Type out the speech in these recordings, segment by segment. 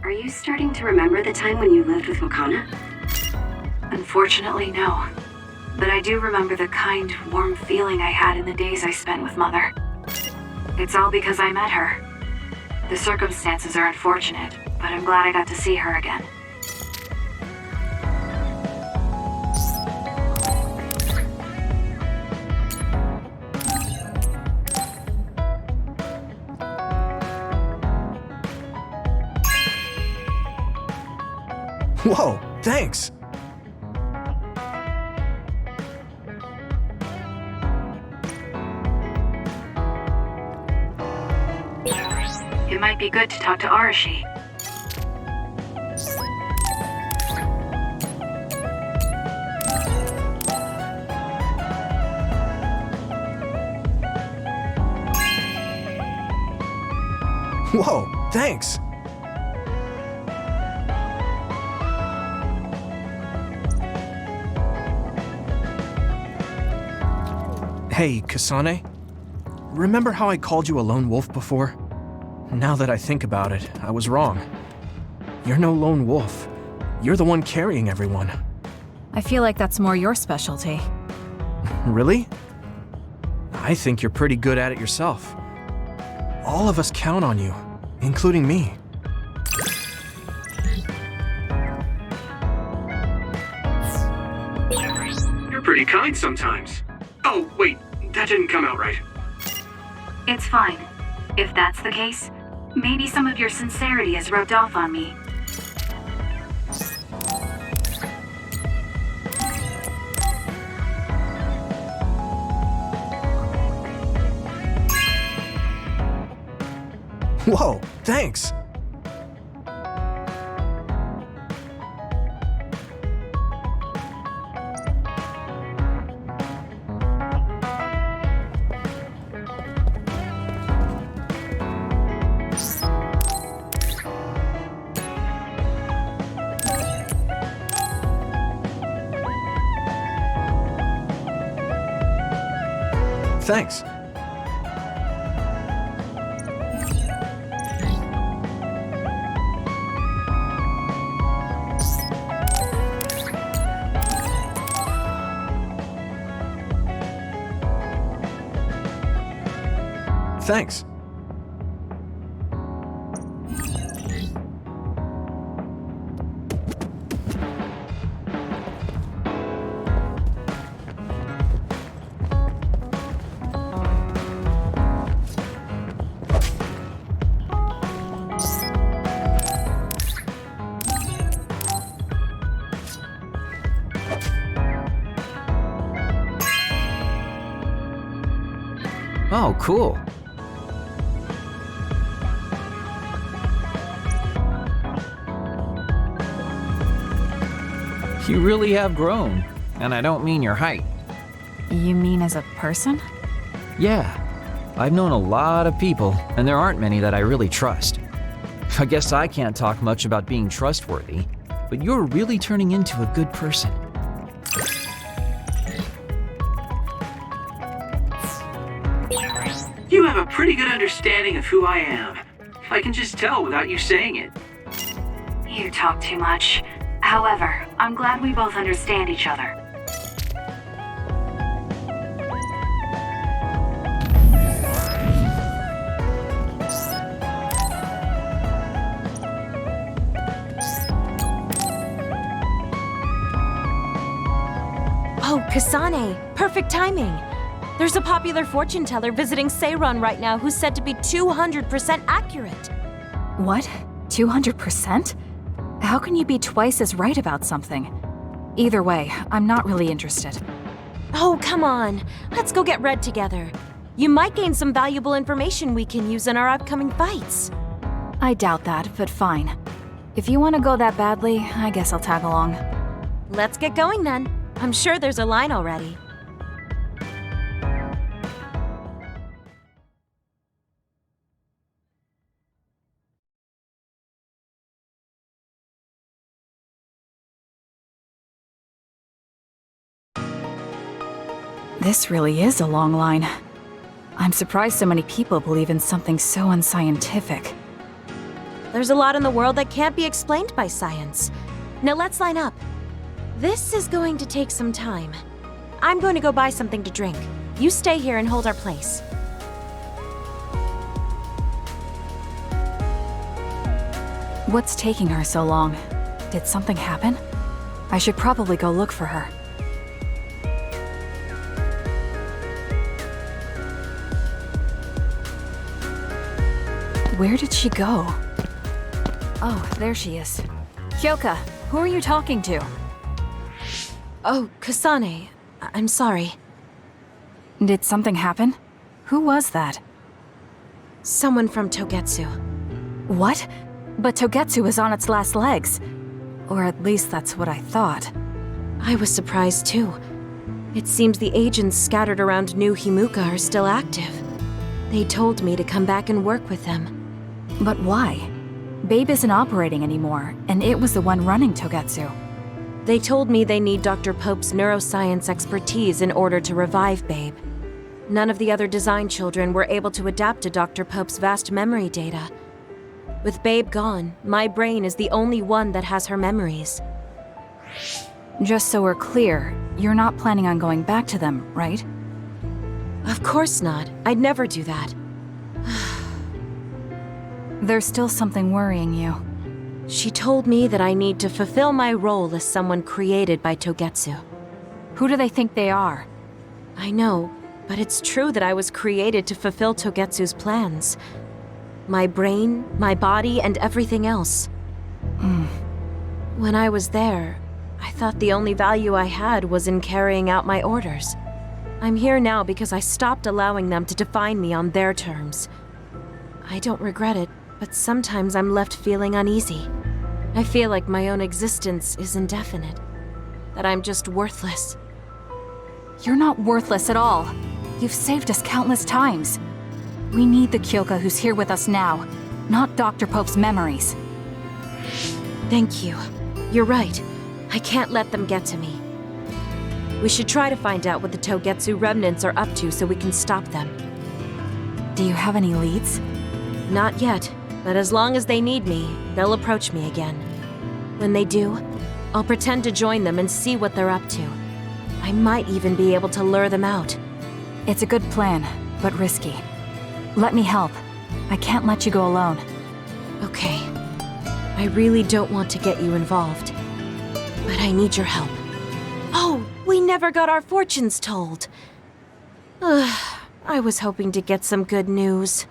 Are you starting to remember the time when you lived with Wakana? Unfortunately, no. But I do remember the kind, warm feeling I had in the days I spent with Mother. It's all because I met her. The circumstances are unfortunate, but I'm glad I got to see her again. Whoa, thanks! It might be good to talk to Arashi. Whoa, thanks! Hey, Kasane. Remember how I called you a lone wolf before? Now that I think about it, I was wrong. You're no lone wolf. You're the one carrying everyone. I feel like that's more your specialty. Really? I think you're pretty good at it yourself. All of us count on you, including me. You're pretty kind sometimes. Oh, wait, that didn't come out right. It's fine. If that's the case, maybe some of your sincerity has rubbed off on me. Whoa, thanks! Thanks. Thanks. Oh, cool. You really have grown, and I don't mean your height. You mean as a person? Yeah, I've known a lot of people, and there aren't many that I really trust. I guess I can't talk much about being trustworthy, but you're really turning into a good person. You have a pretty good understanding of who I am. I can just tell without you saying it. You talk too much. However, I'm glad we both understand each other. Oh, Kasane! Perfect timing! There's a popular fortune teller visiting Seiron right now who's said to be 200% accurate. What? 200%? How can you be twice as right about something? Either way, I'm not really interested. Oh, come on. Let's go get Red together. You might gain some valuable information we can use in our upcoming fights. I doubt that, but fine. If you want to go that badly, I guess I'll tag along. Let's get going then. I'm sure there's a line already. This really is a long line. I'm surprised so many people believe in something so unscientific. There's a lot in the world that can't be explained by science. Now let's line up. This is going to take some time. I'm going to go buy something to drink. You stay here and hold our place. What's taking her so long? Did something happen? I should probably go look for her. Where did she go? Oh, there she is. Kyoka, who are you talking to? Oh, Kasane. I'm sorry. Did something happen? Who was that? Someone from Togetsu. What? But Togetsu is on its last legs. Or at least that's what I thought. I was surprised too. It seems the agents scattered around New Himuka are still active. They told me to come back and work with them. But why? Babe isn't operating anymore, and it was the one running Togetsu. They told me they need Dr. Pope's neuroscience expertise in order to revive Babe. None of the other design children were able to adapt to Dr. Pope's vast memory data. With Babe gone, my brain is the only one that has her memories. Just so we're clear, you're not planning on going back to them, right? Of course not. I'd never do that. There's still something worrying you. She told me that I need to fulfill my role as someone created by Togetsu. Who do they think they are? I know, but it's true that I was created to fulfill Togetsu's plans. My brain, my body, and everything else. When I was there, I thought the only value I had was in carrying out my orders. I'm here now because I stopped allowing them to define me on their terms. I don't regret it, but sometimes I'm left feeling uneasy. I feel like my own existence is indefinite. That I'm just worthless. You're not worthless at all. You've saved us countless times. We need the Kyoka who's here with us now, not Dr. Pope's memories. Thank you. You're right. I can't let them get to me. We should try to find out what the Togetsu remnants are up to so we can stop them. Do you have any leads? Not yet, but as long as they need me, they'll approach me again. When they do, I'll pretend to join them and see what they're up to. I might even be able to lure them out. It's a good plan, but risky. Let me help. I can't let you go alone. Okay. I really don't want to get you involved, but I need your help. Oh, we never got our fortunes told. I was hoping to get some good news.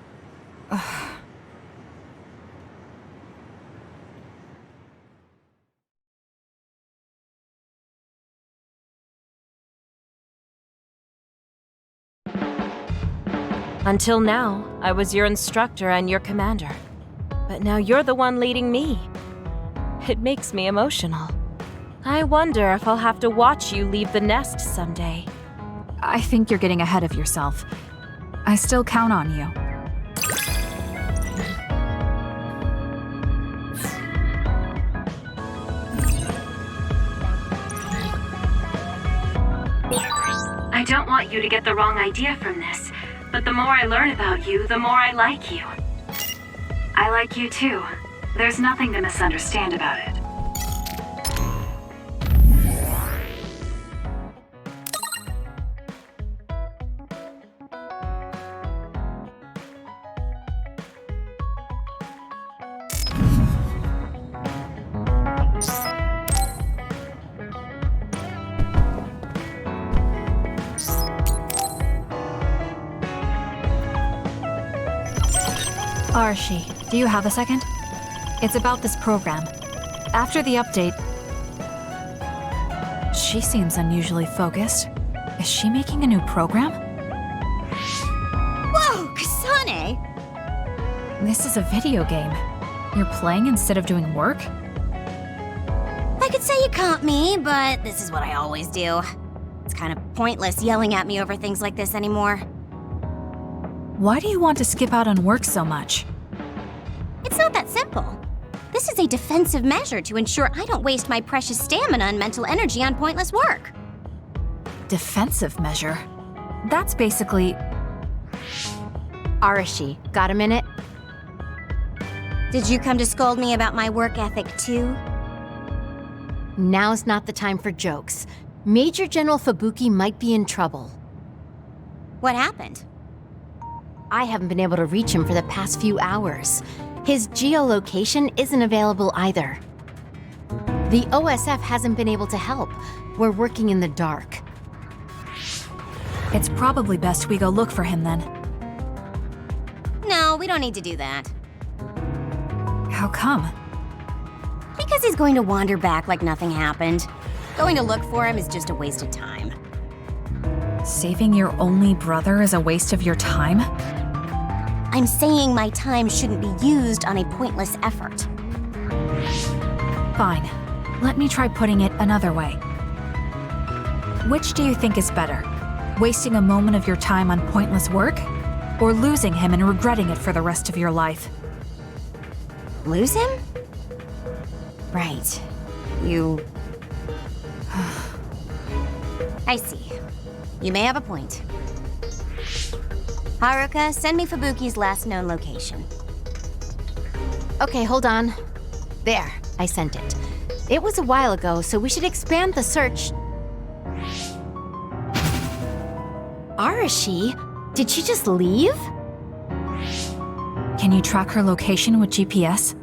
Until now, I was your instructor and your commander. But now you're the one leading me. It makes me emotional. I wonder if I'll have to watch you leave the nest someday. I think you're getting ahead of yourself. I still count on you. I don't want you to get the wrong idea from this, but the more I learn about you, the more I like you. I like you too. There's nothing to misunderstand about it. Arashi, do you have a second? It's about this program. After the update... She seems unusually focused. Is she making a new program? Whoa, Kasane! This is a video game. You're playing instead of doing work? I could say you caught me, but this is what I always do. It's kind of pointless yelling at me over things like this anymore. Why do you want to skip out on work so much? It's not that simple. This is a defensive measure to ensure I don't waste my precious stamina and mental energy on pointless work. Defensive measure? That's basically... Arashi, got a minute? Did you come to scold me about my work ethic too? Now's not the time for jokes. Major General Fubuki might be in trouble. What happened? I haven't been able to reach him for the past few hours. His geolocation isn't available either. The OSF hasn't been able to help. We're working in the dark. It's probably best we go look for him then. No, we don't need to do that. How come? Because he's going to wander back like nothing happened. Going to look for him is just a waste of time. Saving your only brother is a waste of your time? I'm saying my time shouldn't be used on a pointless effort. Fine. Let me try putting it another way. Which do you think is better? Wasting a moment of your time on pointless work? Or losing him and regretting it for the rest of your life? Lose him? Right. You... I see. You may have a point. Haruka, send me Fubuki's last known location. Okay, hold on. There, I sent it. It was a while ago, so we should expand the search. Arashi? Did she just leave? Can you track her location with GPS?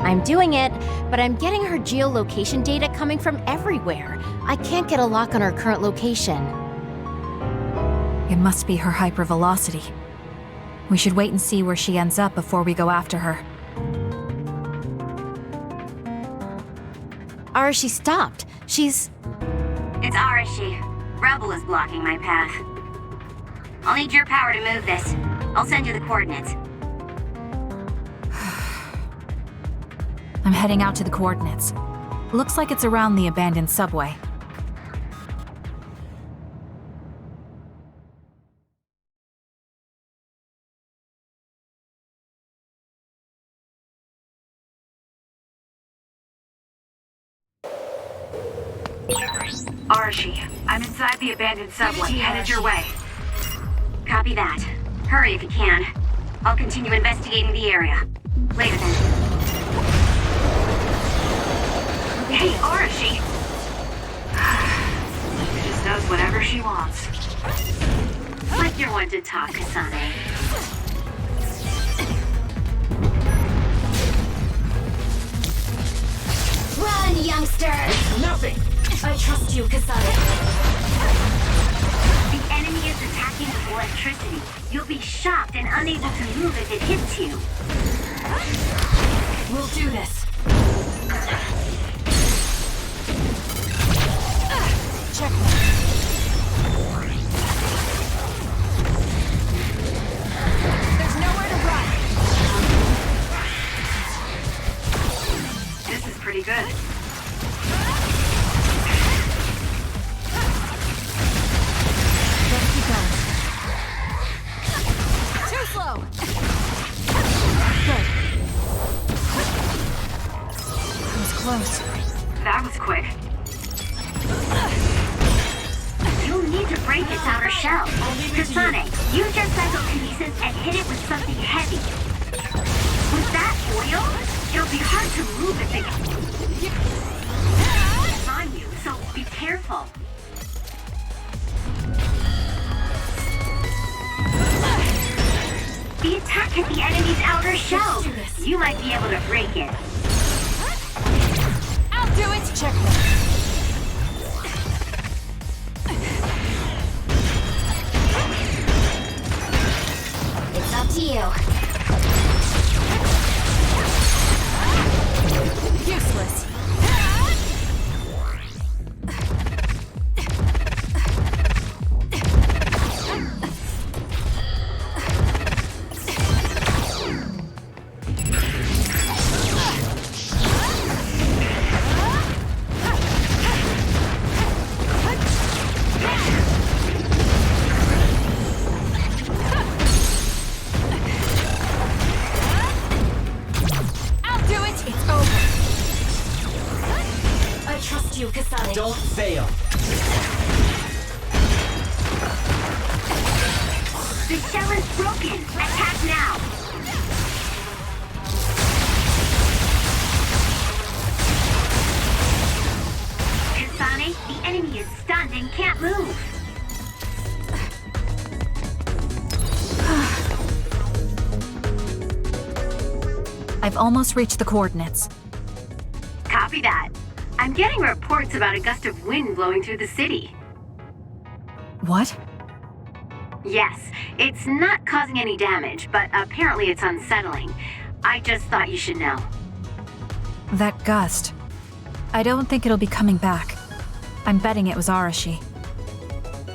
I'm doing it, but I'm getting her geolocation data coming from everywhere. I can't get a lock on her current location. It must be her hypervelocity. We should wait and see where she ends up before we go after her. Arashi stopped. She's... It's Arashi. Rebel is blocking my path. I'll need your power to move this. I'll send you the coordinates. I'm heading out to the coordinates. Looks like it's around the abandoned subway. Arashi, I'm inside the abandoned subway, headed your way. Copy that. Hurry if you can. I'll continue investigating the area. Later then. Hey, Arashi! She just does whatever she wants. Like you're one to talk, Kasane. Run, youngster! Nothing! I trust you, Kasane. The enemy is attacking with electricity. You'll be shocked and unable to move if it hits you. We'll do this. Check. There's nowhere to run. This is pretty good. Let's keep going. Too slow. Good. That was close. That was quick. You'll need to break its outer shell. Kasane, use your psychokinesis and hit it with something heavy. With that oil, it'll be hard to move if it's on you, so be careful. The attack hit the enemy's outer shell. You might be able to break it. I'll do it. Check. It's up to you. Useless. Kasane. Don't fail. The shell is broken. Attack now. I've almost reached the coordinates. Copy that. I'm getting reports about a gust of wind blowing through the city. What? Yes, it's not causing any damage, but apparently it's unsettling. I just thought you should know. That gust. I don't think it'll be coming back. I'm betting it was Arashi.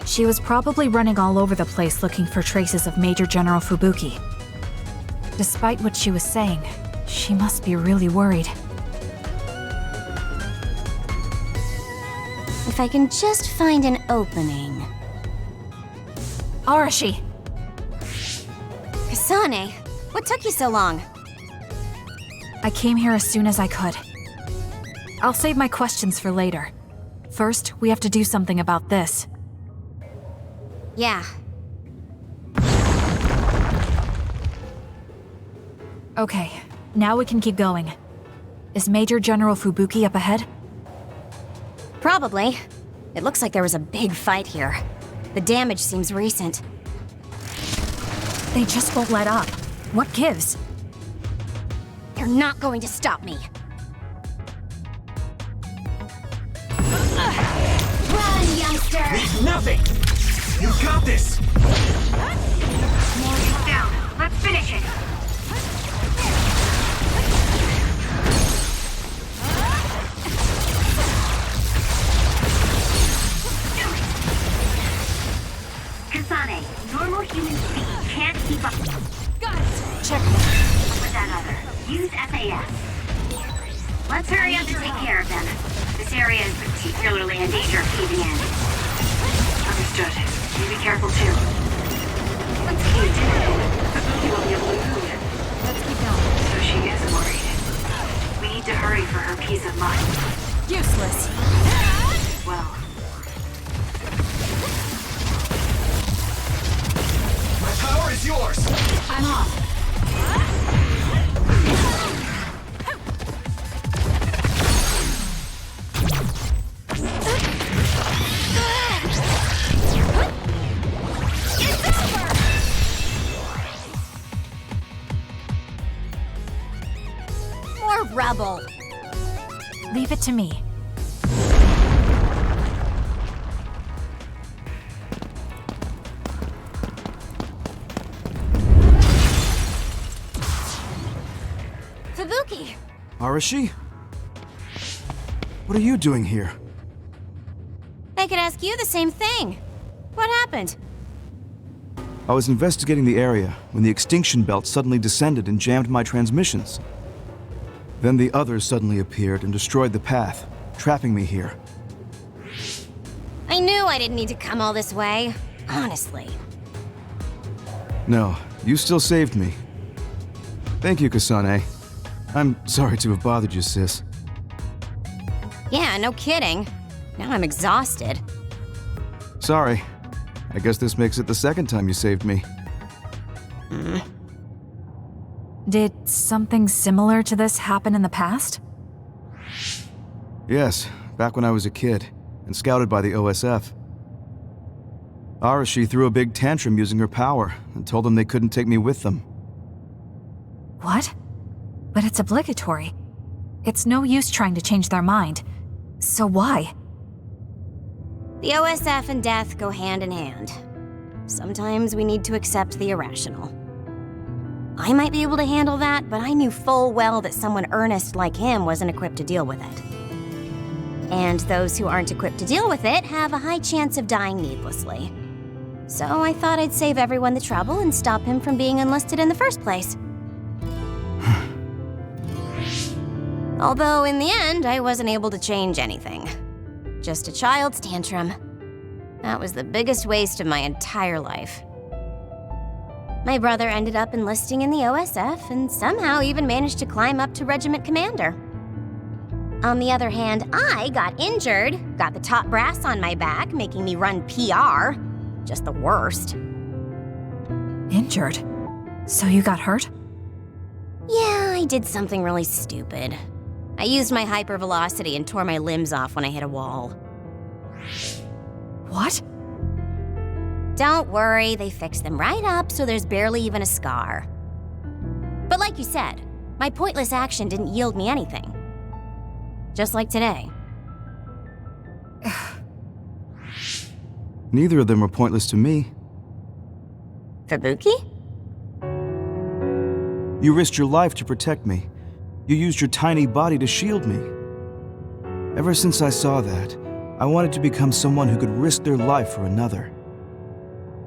She was probably running all over the place looking for traces of Major General Fubuki. Despite what she was saying, she must be really worried. If I can just find an opening. Arashi! Kasane, what took you so long? I came here as soon as I could. I'll save my questions for later. First, we have to do something about this. Yeah. Okay, now we can keep going. Is Major General Fubuki up ahead? Probably. It looks like there was a big fight here. The damage seems recent. They just won't let up. What gives? You're not going to stop me. Run, youngster! Leave nothing! You got this! Down. Let's finish it. Kasane, normal human speed can't keep up. Got it! Check. With that other. Use SAS. Let's hurry up and take care of them. This area is particularly in danger of caving in. Understood. You be careful too. Let's keep doing it. Fubuki will be able to move. Let's keep going. So she is worried. We need to hurry for her peace of mind. Useless. Well, My power is yours! I'm off. More rubble. Leave it to me. Fubuki! Arashi? What are you doing here? I could ask you the same thing. What happened? I was investigating the area when the extinction belt suddenly descended and jammed my transmissions. Then the others suddenly appeared and destroyed the path, trapping me here. I knew I didn't need to come all this way. Honestly. No, you still saved me. Thank you, Kasane. I'm sorry to have bothered you, sis. Yeah, no kidding. Now I'm exhausted. Sorry. I guess this makes it the second time you saved me. Did something similar to this happen in the past? Yes, back when I was a kid, and scouted by the OSF. Arashi threw a big tantrum using her power, and told them they couldn't take me with them. What? But it's obligatory. It's no use trying to change their mind. So why? The OSF and death go hand in hand. Sometimes we need to accept the irrational. I might be able to handle that, but I knew full well that someone earnest like him wasn't equipped to deal with it. And those who aren't equipped to deal with it have a high chance of dying needlessly. So I thought I'd save everyone the trouble and stop him from being enlisted in the first place. Although in the end, I wasn't able to change anything. Just a child's tantrum. That was the biggest waste of my entire life. My brother ended up enlisting in the OSF and somehow even managed to climb up to regiment commander. On the other hand, I got injured, got the top brass on my back, making me run PR. Just the worst. Injured? So you got hurt? Yeah, I did something really stupid. I used my hypervelocity and tore my limbs off when I hit a wall. What? Don't worry, they fixed them right up so there's barely even a scar. But like you said, My pointless action didn't yield me anything. Just like today. Neither of them were pointless to me. Fubuki? You risked your life to protect me. You used your tiny body to shield me. Ever since I saw that, I wanted to become someone who could risk their life for another.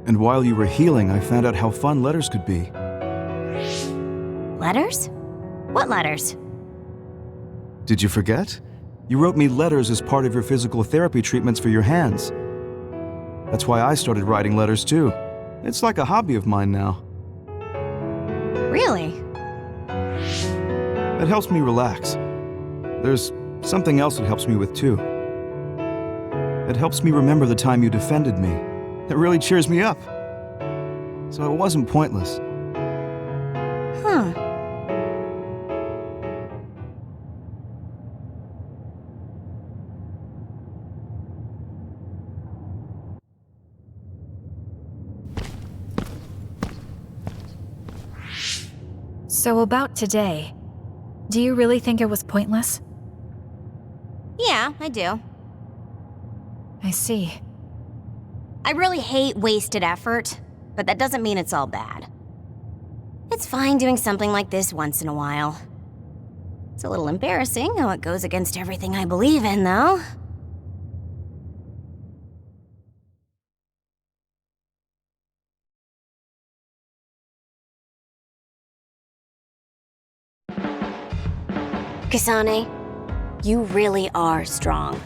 And while you were healing, I found out how fun letters could be. Letters? What letters? Did you forget? You wrote me letters as part of your physical therapy treatments for your hands. That's why I started writing letters too. It's like a hobby of mine now. Really? It helps me relax. There's something else it helps me with too. It helps me remember the time you defended me. It really cheers me up. So it wasn't pointless. Huh. So about today, do you really think it was pointless? Yeah, I do. I see. I really hate wasted effort, but that doesn't mean it's all bad. It's fine doing something like this once in a while. It's a little embarrassing how it goes against everything I believe in, though. Kasane, you really are strong.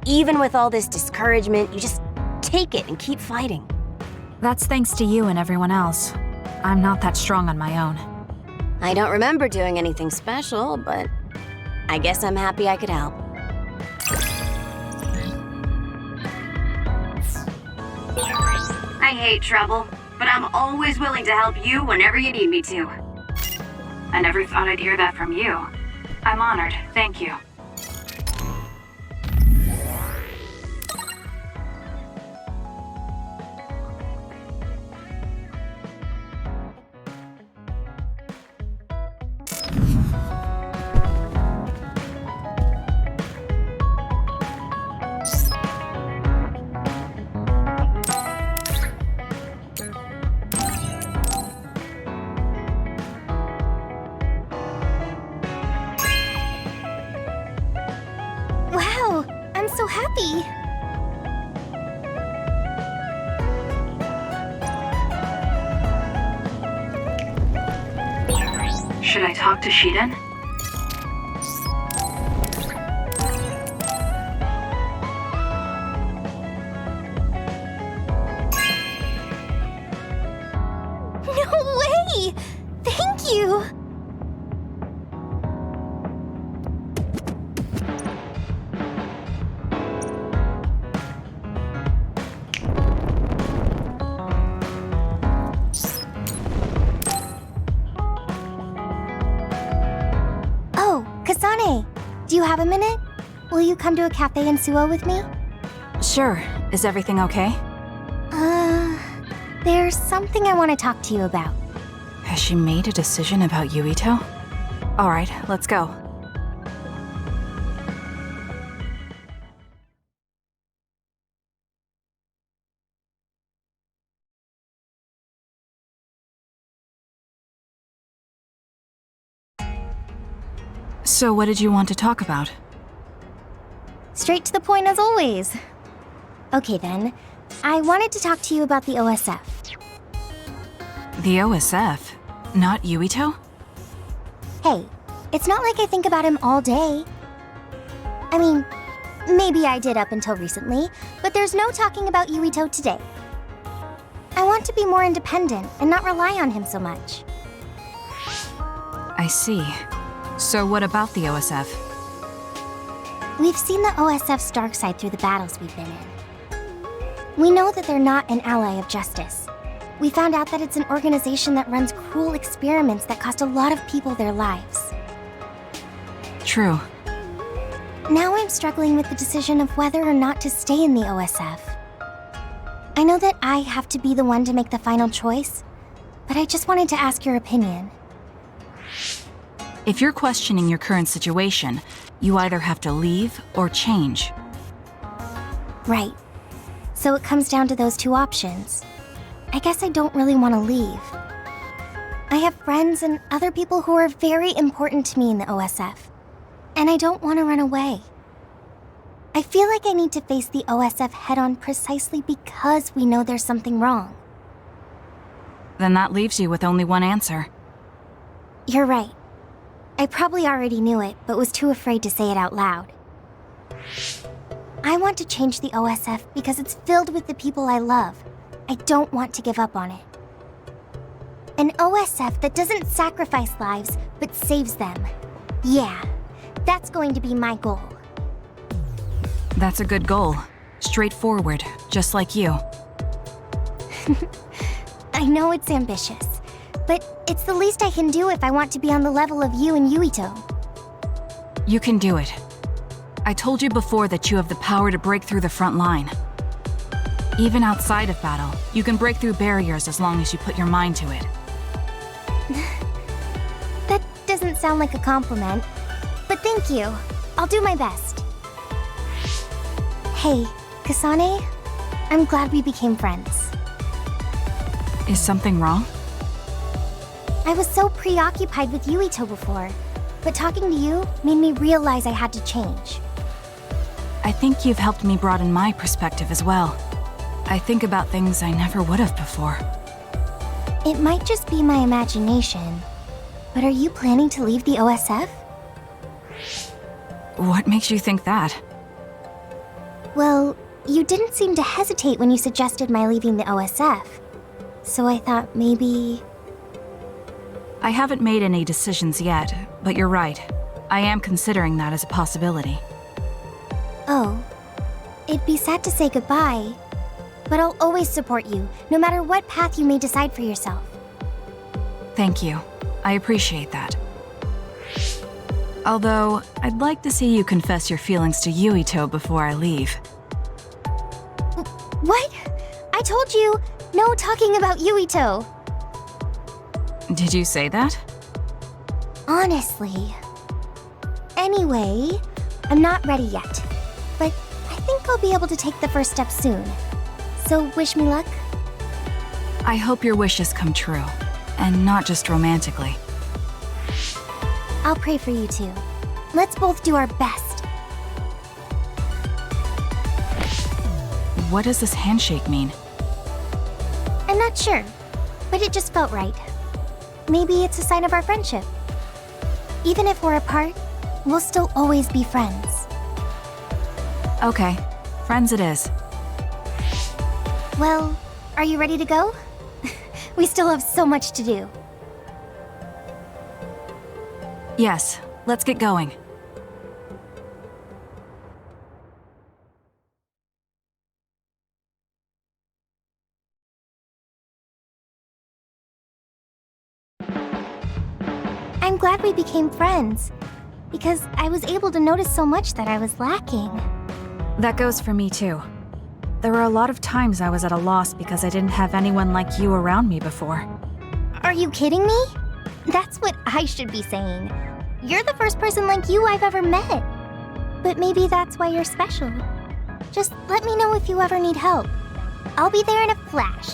Even with all this discouragement, you just take it and keep fighting. That's thanks to you and everyone else. I'm not that strong on my own. I don't remember doing anything special, but I guess I'm happy I could help. I hate trouble, but I'm always willing to help you whenever you need me to. I never thought I'd hear that from you. I'm honored, thank you. Wow, I'm so happy. Should I talk to Shiden? No way! Thank you! Oh, Kasane, do you have a minute? Will you come to a cafe in Suo with me? Sure. Is everything okay? There's something I want to talk to you about. Has she made a decision about Yuito? Alright, let's go. So what did you want to talk about? Straight to the point as always. Okay then, I wanted to talk to you about the OSF. The OSF? Not Yuito? Hey, it's not like I think about him all day. I mean, maybe I did up until recently, but there's no talking about Yuito today. I want to be more independent and not rely on him so much. I see. So what about the OSF? We've seen the OSF's dark side through the battles we've been in. We know that they're not an ally of justice. We found out that it's an organization that runs cruel experiments that cost a lot of people their lives. True. Now I'm struggling with the decision of whether or not to stay in the OSF. I know that I have to be the one to make the final choice, but I just wanted to ask your opinion. If you're questioning your current situation, you either have to leave or change. Right. So it comes down to those two options. I guess I don't really want to leave. I have friends and other people who are very important to me in the OSF, and I don't want to run away. I feel like I need to face the OSF head-on precisely because we know there's something wrong. Then that leaves you with only one answer. You're right. I probably already knew it, but was too afraid to say it out loud. I want to change the OSF because it's filled with the people I love. I don't want to give up on it. An OSF that doesn't sacrifice lives, but saves them. Yeah, that's going to be my goal. That's a good goal. Straightforward, just like you. I know it's ambitious, but it's the least I can do if I want to be on the level of you and Yuito. You can do it. I told you before that you have the power to break through the front line. Even outside of battle, you can break through barriers as long as you put your mind to it. That doesn't sound like a compliment, but thank you. I'll do my best. Hey, Kasane, I'm glad we became friends. Is something wrong? I was so preoccupied with Yuito before, but talking to you made me realize I had to change. I think you've helped me broaden my perspective as well. I think about things I never would have before. It might just be my imagination, but are you planning to leave the OSF? What makes you think that? Well, you didn't seem to hesitate when you suggested my leaving the OSF, so I thought maybe... I haven't made any decisions yet, but you're right. I am considering that as a possibility. Oh, it'd be sad to say goodbye, but I'll always support you, no matter what path you may decide for yourself. Thank you. I appreciate that. Although, I'd like to see you confess your feelings to Yuito before I leave. What? I told you, no talking about Yuito. Did you say that? Honestly. Anyway, I'm not ready yet, but I think I'll be able to take the first step soon. So wish me luck. I hope your wishes come true, and not just romantically. I'll pray for you too. Let's both do our best. What does this handshake mean? I'm not sure, but it just felt right. Maybe it's a sign of our friendship. Even if we're apart, we'll still always be friends. Okay, friends it is. Well, are you ready to go? We still have so much to do. Yes, let's get going. I'm glad we became friends, because I was able to notice so much that I was lacking. That goes for me too. There were a lot of times I was at a loss because I didn't have anyone like you around me before. Are you kidding me? That's what I should be saying. You're the first person like you I've ever met. But maybe that's why you're special. Just let me know if you ever need help. I'll be there in a flash.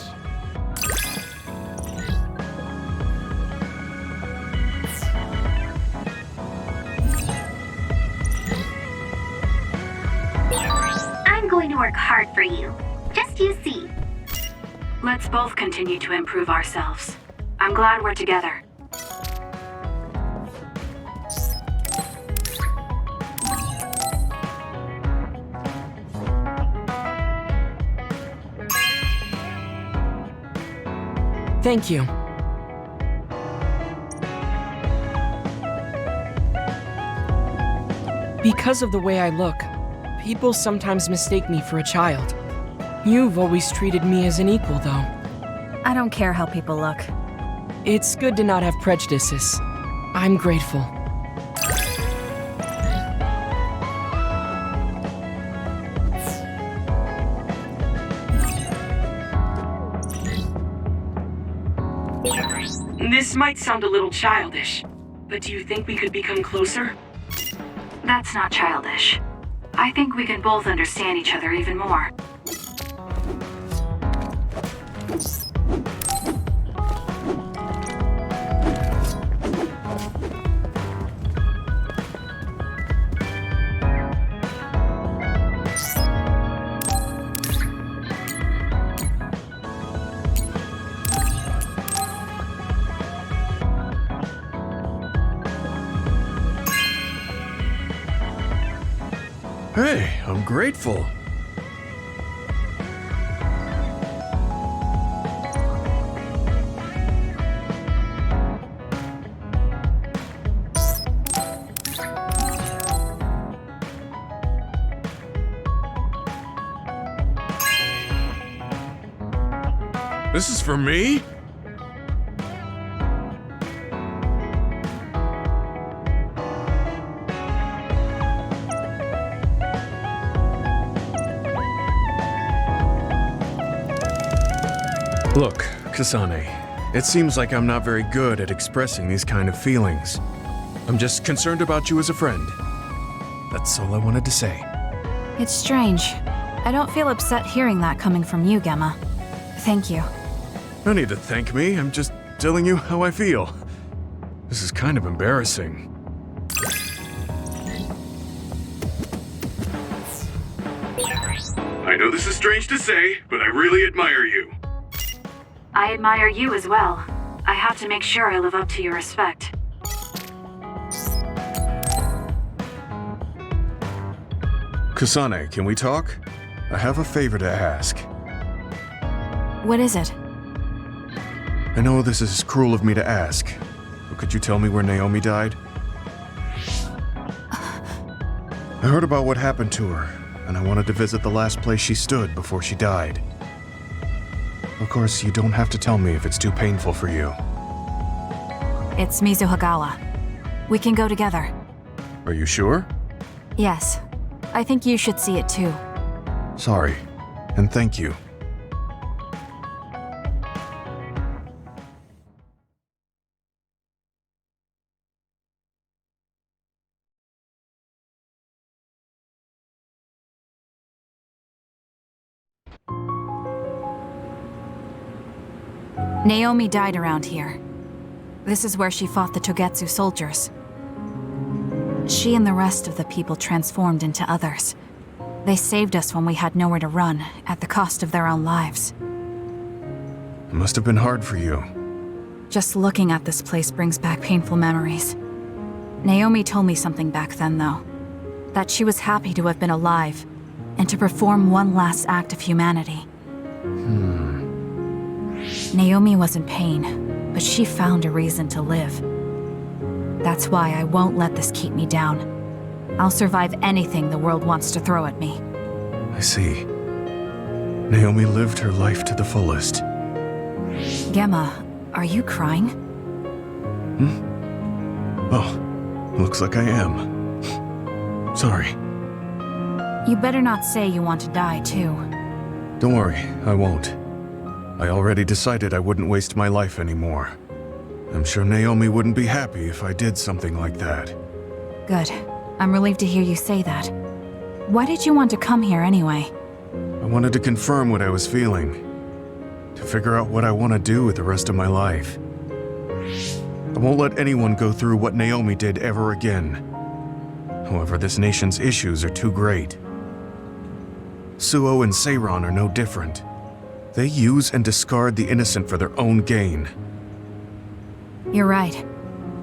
I'm going to work hard for you. Just you see. Let's both continue to improve ourselves. I'm glad we're together. Thank you. Because of the way I look, people sometimes mistake me for a child. You've always treated me as an equal, though. I don't care how people look. It's good to not have prejudices. I'm grateful. This might sound a little childish, But do you think we could become closer? That's not childish. I think we can both understand each other even more. Hey, I'm grateful. This is for me? Look, Kasane, it seems like I'm not very good at expressing these kind of feelings. I'm just concerned about you as a friend. That's all I wanted to say. It's strange. I don't feel upset hearing that coming from you, Gemma. Thank you. No need to thank me, I'm just telling you how I feel. This is kind of embarrassing. I know this is strange to say, but I really admire you. I admire you as well. I have to make sure I live up to your respect. Kasane, can we talk? I have a favor to ask. What is it? I know this is cruel of me to ask, but could you tell me where Naomi died? I heard about what happened to her, and I wanted to visit the last place she stood before she died. Of course, you don't have to tell me if it's too painful for you. It's Mizuhagawa. We can go together. Are you sure? Yes. I think you should see it too. Sorry, and thank you. Naomi died around here. This is where she fought the Togetsu soldiers. She and the rest of the people transformed into others. They saved us when we had nowhere to run, at the cost of their own lives. It must have been hard for you. Just looking at this place brings back painful memories. Naomi told me something back then, though. That she was happy to have been alive, and to perform one last act of humanity. Naomi was in pain, but she found a reason to live. That's why I won't let this keep me down. I'll survive anything the world wants to throw at me. I see. Naomi lived her life to the fullest. Gemma, are you crying? Oh, looks like I am. Sorry. You better not say you want to die, too. Don't worry, I won't. I already decided I wouldn't waste my life anymore. I'm sure Naomi wouldn't be happy if I did something like that. Good. I'm relieved to hear you say that. Why did you want to come here anyway? I wanted to confirm what I was feeling. To figure out what I want to do with the rest of my life. I won't let anyone go through what Naomi did ever again. However, this nation's issues are too great. Suo and Seiron are no different. They use and discard the innocent for their own gain. You're right.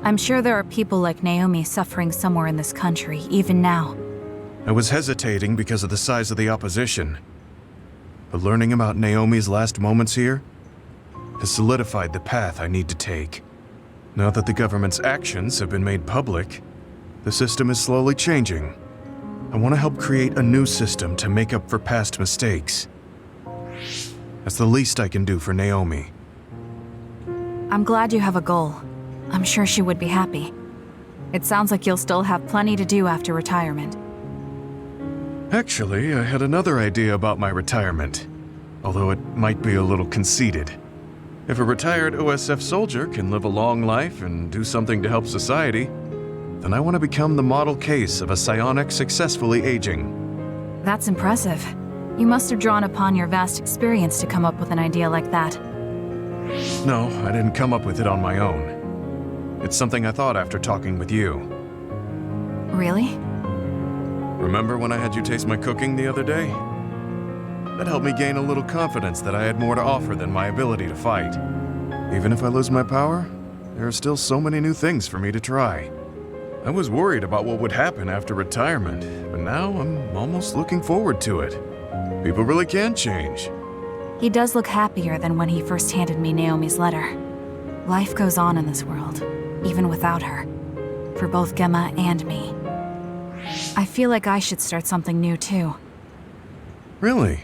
I'm sure there are people like Naomi suffering somewhere in this country, even now. I was hesitating because of the size of the opposition. But learning about Naomi's last moments here has solidified the path I need to take. Now that the government's actions have been made public, the system is slowly changing. I want to help create a new system to make up for past mistakes. That's the least I can do for Naomi. I'm glad you have a goal. I'm sure she would be happy. It sounds like you'll still have plenty to do after retirement. Actually, I had another idea about my retirement, although it might be a little conceited. If a retired OSF soldier can live a long life and do something to help society, then I want to become the model case of a psionic successfully aging. That's impressive. You must have drawn upon your vast experience to come up with an idea like that. No, I didn't come up with it on my own. It's something I thought after talking with you. Really? Remember when I had you taste my cooking the other day? That helped me gain a little confidence that I had more to offer than my ability to fight. Even if I lose my power, there are still so many new things for me to try. I was worried about what would happen after retirement, but now I'm almost looking forward to it. People really can change. He does look happier than when he first handed me Naomi's letter. Life goes on in this world, even without her. For both Gemma and me. I feel like I should start something new too. Really?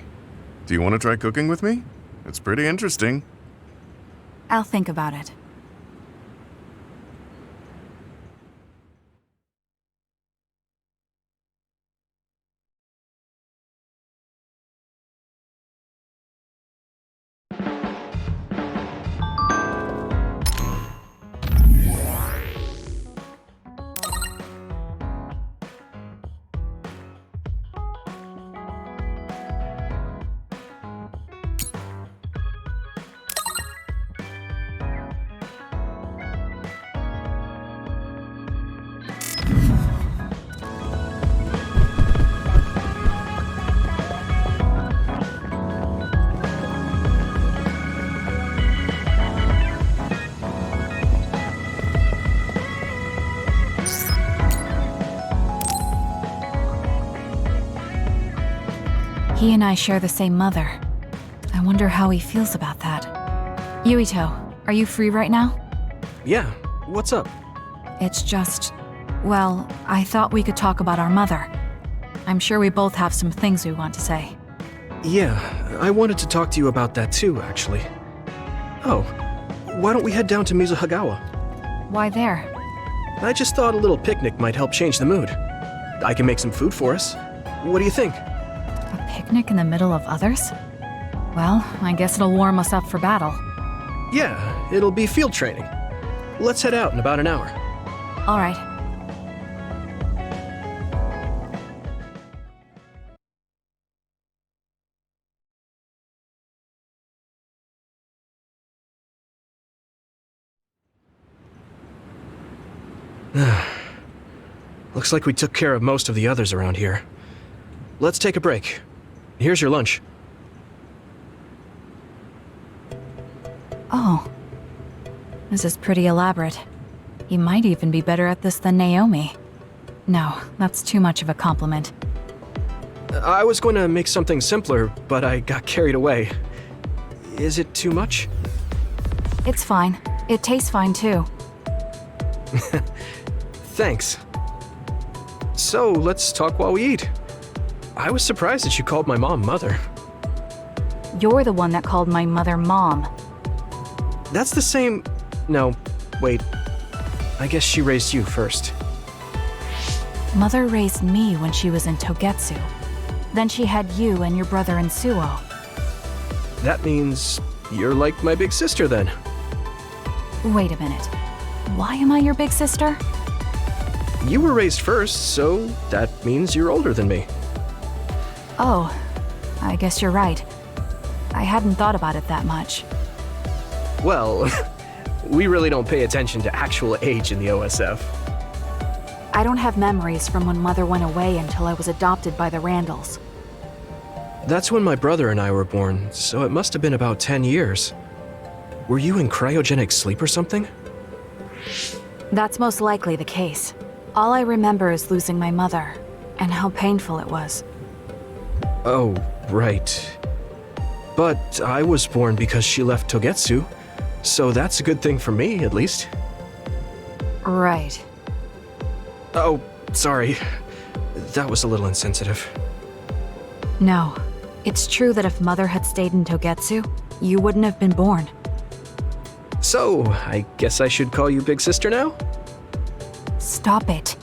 Do you want to try cooking with me? It's pretty interesting. I'll think about it. He and I share the same mother. I wonder how he feels about that. Yuito, are you free right now? Yeah, what's up? It's just... well, I thought we could talk about our mother. I'm sure we both have some things we want to say. Yeah, I wanted to talk to you about that too, actually. Oh, why don't we head down to Mizuhagawa? Why there? I just thought a little picnic might help change the mood. I can make some food for us. What do you think? A picnic in the middle of others? Well, I guess it'll warm us up for battle. Yeah, it'll be field training. Let's head out in about an hour. All right. Looks like we took care of most of the others around here. Let's take a break. Here's your lunch. Oh. This is pretty elaborate. He might even be better at this than Naomi. No, that's too much of a compliment. I was going to make something simpler, but I got carried away. Is it too much? It's fine. It tastes fine too. Thanks. So, let's talk while we eat. I was surprised that you called my mom Mother. You're the one that called my mother Mom. That's the same... No, wait. I guess she raised you first. Mother raised me when she was in Togetsu. Then she had you and your brother in Suo. That means you're like my big sister then. Wait a minute. Why am I your big sister? You were raised first, so that means you're older than me. Oh, I guess you're right. I hadn't thought about it that much. Well, we really don't pay attention to actual age in the OSF. I don't have memories from when Mother went away until I was adopted by the Randalls. That's when my brother and I were born, so it must have been about 10 years. Were you in cryogenic sleep or something? That's most likely the case. All I remember is losing my mother, and how painful it was. Oh, right. But I was born because she left Togetsu, so that's a good thing for me, at least. Right. Oh, sorry. That was a little insensitive. No. It's true that if Mother had stayed in Togetsu, you wouldn't have been born. So, I guess I should call you Big Sister now? Stop it.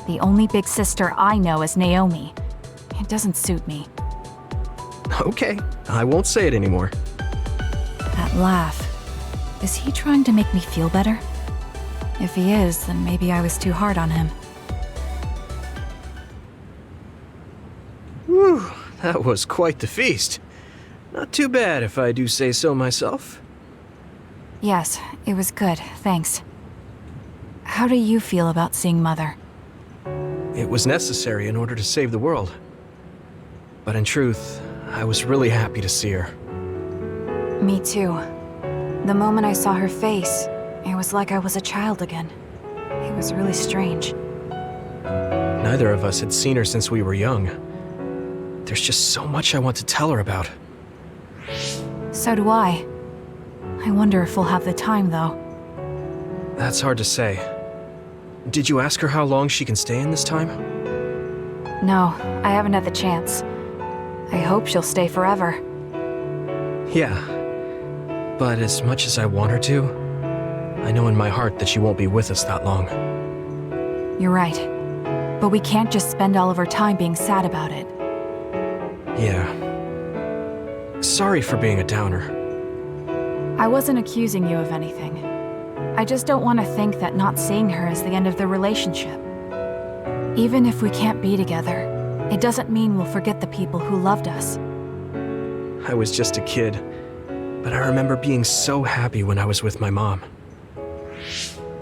The only big sister I know is Naomi. It doesn't suit me. Okay, I won't say it anymore. That laugh. Is he trying to make me feel better? If he is, then maybe I was too hard on him. Whew, that was quite the feast. Not too bad if I do say so myself. Yes, it was good, thanks. How do you feel about seeing Mother? It was necessary in order to save the world. But in truth, I was really happy to see her. Me too. The moment I saw her face, it was like I was a child again. It was really strange. Neither of us had seen her since we were young. There's just so much I want to tell her about. So do I. I wonder if we'll have the time, though. That's hard to say. Did you ask her how long she can stay in this time? No, I haven't had the chance. I hope she'll stay forever. Yeah. But as much as I want her to, I know in my heart that she won't be with us that long. You're right. But we can't just spend all of our time being sad about it. Yeah. Sorry for being a downer. I wasn't accusing you of anything. I just don't want to think that not seeing her is the end of the relationship. Even if we can't be together, it doesn't mean we'll forget the people who loved us. I was just a kid, but I remember being so happy when I was with my mom.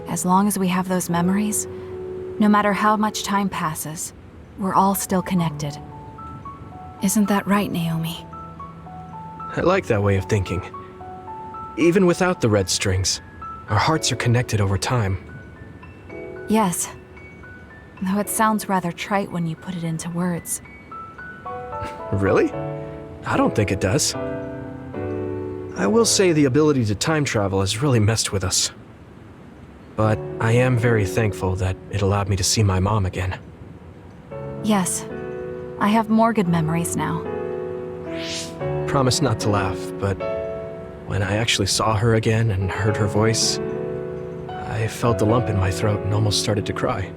As long as we have those memories, no matter how much time passes, we're all still connected. Isn't that right, Naomi? I like that way of thinking. Even without the red strings, our hearts are connected over time. Yes. Though it sounds rather trite when you put it into words. Really? I don't think it does. I will say the ability to time travel has really messed with us. But I am very thankful that it allowed me to see my mom again. Yes. I have more good memories now. Promise not to laugh, but when I actually saw her again and heard her voice, I felt a lump in my throat and almost started to cry.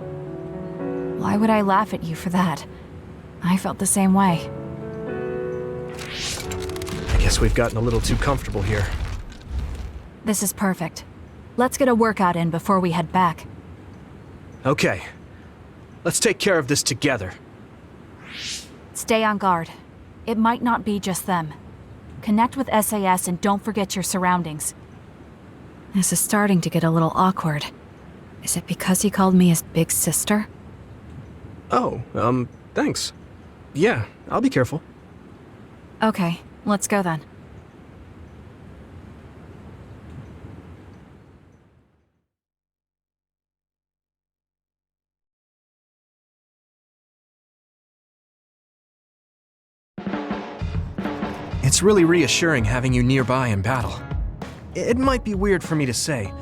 Why would I laugh at you for that? I felt the same way. I guess we've gotten a little too comfortable here. This is perfect. Let's get a workout in before we head back. Okay. Let's take care of this together. Stay on guard. It might not be just them. Connect with SAS and don't forget your surroundings. This is starting to get a little awkward. Is it because he called me his big sister? Oh, thanks. Yeah, I'll be careful. Okay, let's go then. It's really reassuring having you nearby in battle. It might be weird for me to say,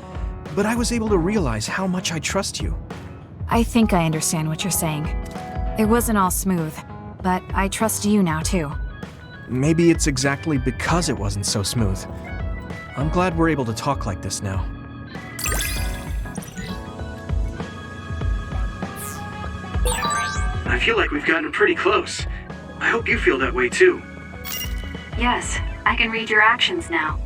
but I was able to realize how much I trust you. I think I understand what you're saying. It wasn't all smooth, but I trust you now too. Maybe it's exactly because it wasn't so smooth. I'm glad we're able to talk like this now. I feel like we've gotten pretty close. I hope you feel that way too. Yes, I can read your actions now.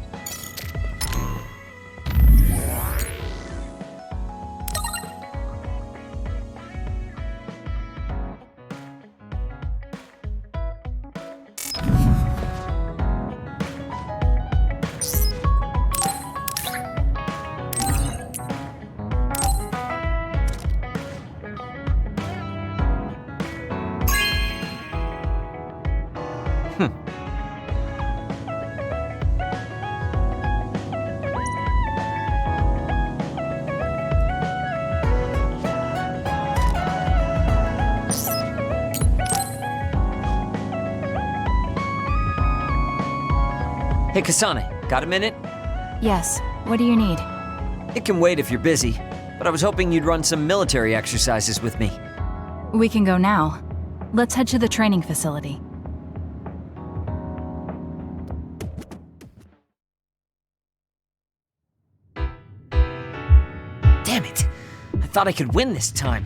Hey, Kasane, got a minute? Yes, what do you need? It can wait if you're busy, but I was hoping you'd run some military exercises with me. We can go now. Let's head to the training facility. Damn it! I thought I could win this time.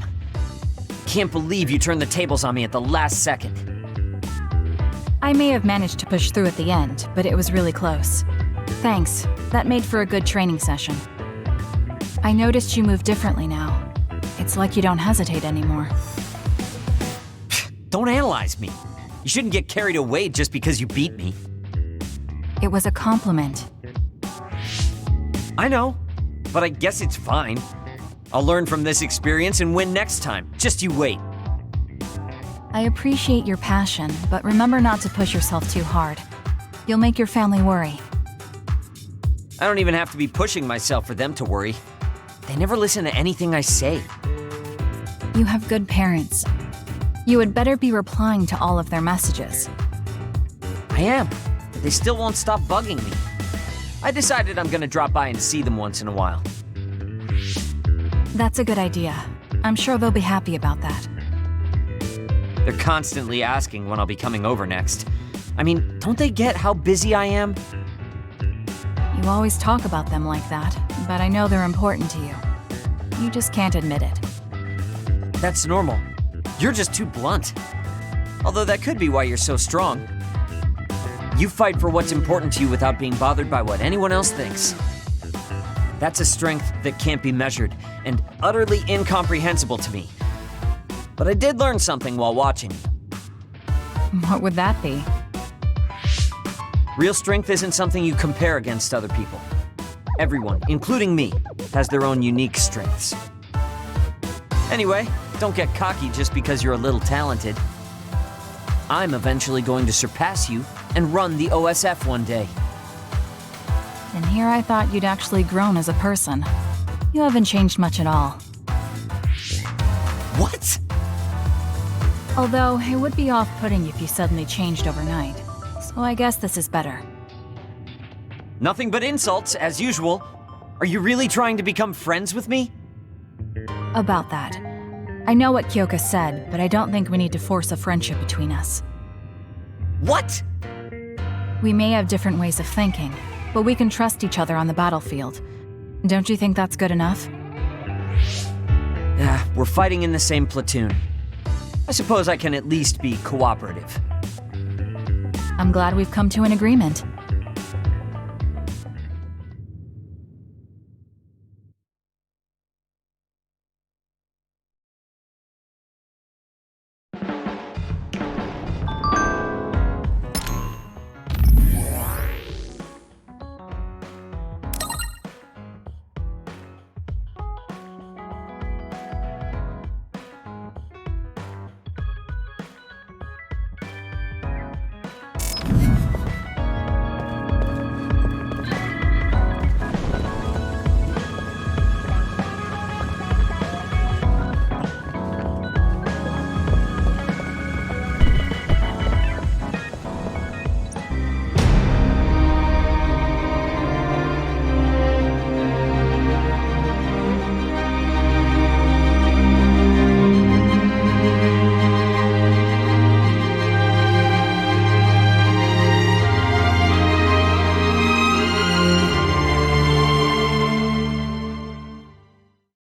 Can't believe you turned the tables on me at the last second. I may have managed to push through at the end, but it was really close. Thanks. That made for a good training session. I noticed you move differently now. It's like you don't hesitate anymore. Don't analyze me. You shouldn't get carried away just because you beat me. It was a compliment. I know, but I guess it's fine. I'll learn from this experience and win next time. Just you wait. I appreciate your passion, but remember not to push yourself too hard. You'll make your family worry. I don't even have to be pushing myself for them to worry. They never listen to anything I say. You have good parents. You had better be replying to all of their messages. I am, but they still won't stop bugging me. I decided I'm gonna drop by and see them once in a while. That's a good idea. I'm sure they'll be happy about that. They're constantly asking when I'll be coming over next. I mean, don't they get how busy I am? You always talk about them like that, but I know they're important to you. You just can't admit it. That's normal. You're just too blunt. Although that could be why you're so strong. You fight for what's important to you without being bothered by what anyone else thinks. That's a strength that can't be measured and utterly incomprehensible to me. But I did learn something while watching you. What would that be? Real strength isn't something you compare against other people. Everyone, including me, has their own unique strengths. Anyway, don't get cocky just because you're a little talented. I'm eventually going to surpass you and run the OSF one day. And here I thought you'd actually grown as a person. You haven't changed much at all. What? Although, it would be off-putting if you suddenly changed overnight. So I guess this is better. Nothing but insults, as usual. Are you really trying to become friends with me? About that. I know what Kyoka said, but I don't think we need to force a friendship between us. What? We may have different ways of thinking, but we can trust each other on the battlefield. Don't you think that's good enough? Yeah, we're fighting in the same platoon. I suppose I can at least be cooperative. I'm glad we've come to an agreement.